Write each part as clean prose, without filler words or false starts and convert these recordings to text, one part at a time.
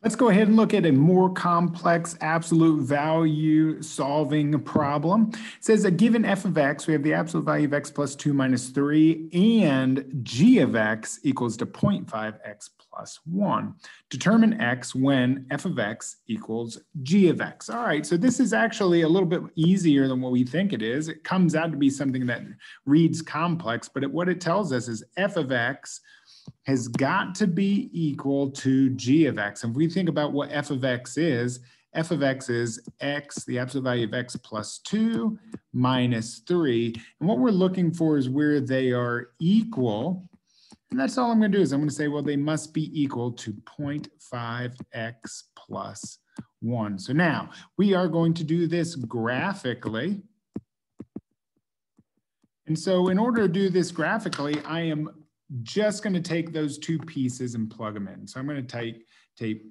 Let's go ahead and look at a more complex absolute value solving problem. It says a given f of x, we have the absolute value of x plus 2 minus 3, and g of x equals to 0.5x plus 1. Determine x when f of x equals g of x. All right, so this is actually a little bit easier than what we think it is. It comes out to be something that reads complex, but what it tells us is f of x has got to be equal to g of x. If we think about what f of x is x, the absolute value of x plus 2 minus 3. And what we're looking for is where they are equal. And that's all I'm going to do is I'm going to say, well, they must be equal to 0.5x plus 1. So now we are going to do this graphically. And so in order to do this graphically, I am just going to take those two pieces and plug them in. So I'm going to type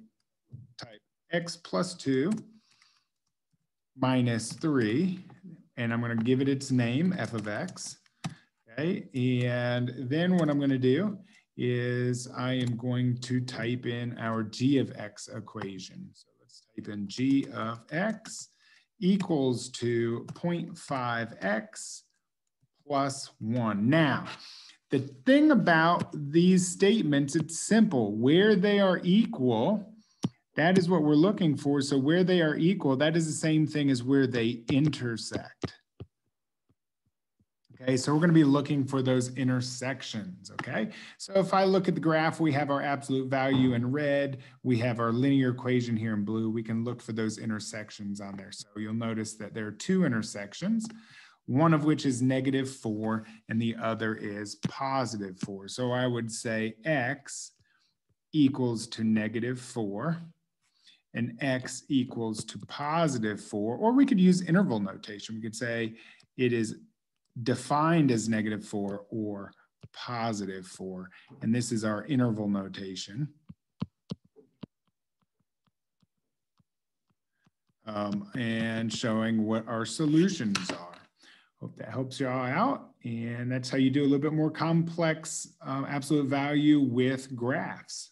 x plus 2 minus 3, and I'm going to give it its name, f of x. Okay, and then what I'm going to do is I am going to type in our g of x equation. So let's type in g of x equals to 0.5x plus 1. Now, the thing about these statements, it's simple. Where they are equal, that is what we're looking for. So where they are equal, that is the same thing as where they intersect. Okay, so we're going to be looking for those intersections, okay? So if I look at the graph, we have our absolute value in red. We have our linear equation here in blue. We can look for those intersections on there. So you'll notice that there are two intersections, one of which is -4 and the other is +4. So I would say x equals to -4 and x equals to +4, or we could use interval notation. We could say it is defined as -4 or +4, and this is our interval notation. And showing what our solutions are. Hope that helps you all out. And that's how you do a little bit more complex absolute value with graphs.